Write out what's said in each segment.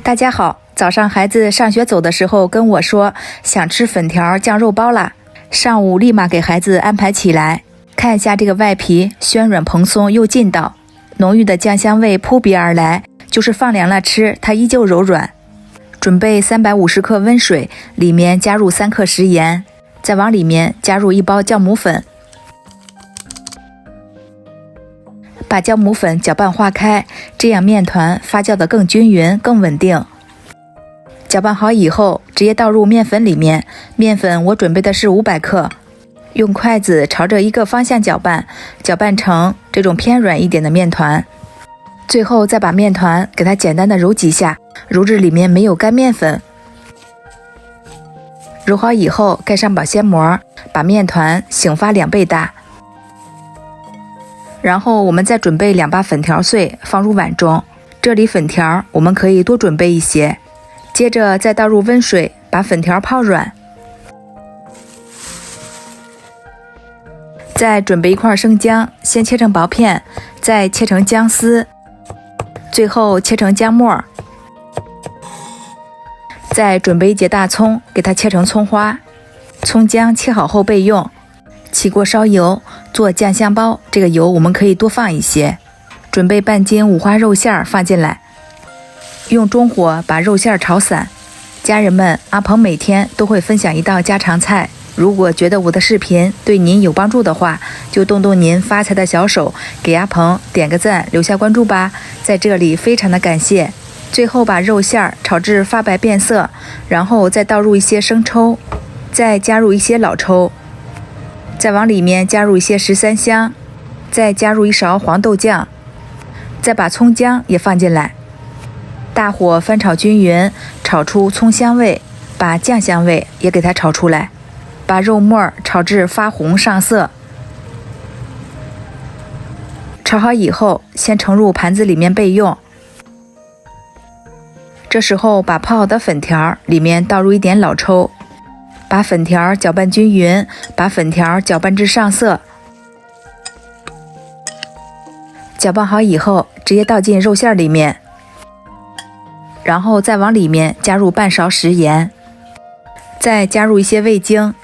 大家好，早上孩子上学走的时候跟我说想吃粉条酱肉包啦，上午立马给孩子安排起来。看一下这个外皮暄软蓬松又劲道，浓郁的酱香味扑鼻而来，就是放凉了吃它依旧柔软。准备350克温水，里面加入3克食盐，再往里面加入1包酵母粉，把酵母粉搅拌化开，这样面团发酵得更均匀更稳定。搅拌好以后直接倒入面粉里面，面粉我准备的是500克，用筷子朝着一个方向搅拌，搅拌成这种偏软一点的面团。最后再把面团给它简单的揉几下，揉至里面没有干面粉。揉好以后盖上保鲜膜，把面团醒发2倍大。然后我们再准备2把粉条碎放入碗中，这里粉条我们可以多准备一些。接着再倒入温水，把粉条泡软。再准备1块生姜，先切成薄片，再切成姜丝，最后切成姜末。再准备1节大葱，给它切成葱花。葱姜切好后备用。起锅烧油，做酱香包，这个油我们可以多放一些。准备半斤五花肉馅放进来，用中火把肉馅炒散。家人们，阿鹏每天都会分享一道家常菜，如果觉得我的视频对您有帮助的话，就动动您发财的小手，给阿鹏点个赞，留下关注吧，在这里非常的感谢。最后把肉馅炒至发白变色，然后再倒入一些生抽，再加入一些老抽，再往里面加入一些13香，再加入1勺黄豆酱，再把葱姜也放进来，大火翻炒均匀，炒出葱香味，把酱香味也给它炒出来，把肉末炒至发红上色。炒好以后先盛入盘子里面备用。这时候把泡好的粉条里面倒入一点老抽，把粉条搅拌均匀，把粉条搅拌至上色。搅拌好以后直接倒进肉馅里面，然后再往里面加入半勺食盐，再加入一些味精，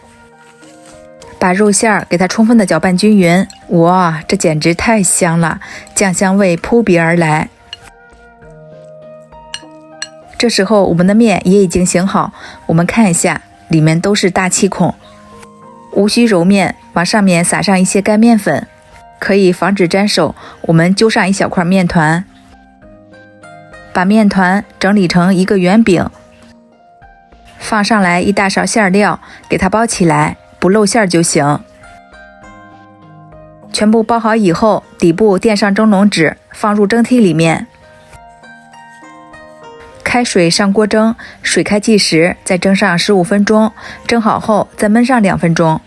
把肉馅给它充分的搅拌均匀。哇，这简直太香了，酱香味扑鼻而来。这时候我们的面也已经醒好，我们看一下，里面都是大气孔。无需揉面，往上面撒上一些干面粉，可以防止粘手。我们揪上1小块面团，把面团整理成一个圆饼，放上来1大勺馅料，给它包起来，不露馅就行。全部包好以后，底部垫上蒸笼纸，放入蒸屉里面。开水上锅蒸，水开计时，再蒸上15分钟，蒸好后再焖上2分钟。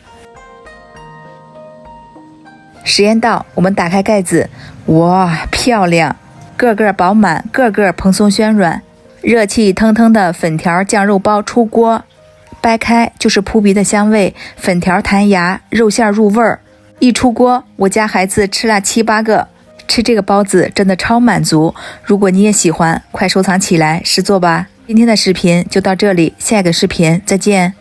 时间到，我们打开盖子，哇，漂亮，个个饱满，个个蓬松暄软，热气腾腾的粉条酱肉包出锅，掰开就是扑鼻的香味，粉条弹牙，肉馅入味儿。一出锅，我家孩子吃了7、8个。吃这个包子真的超满足，如果你也喜欢，快收藏起来试做吧。今天的视频就到这里，下一个视频再见。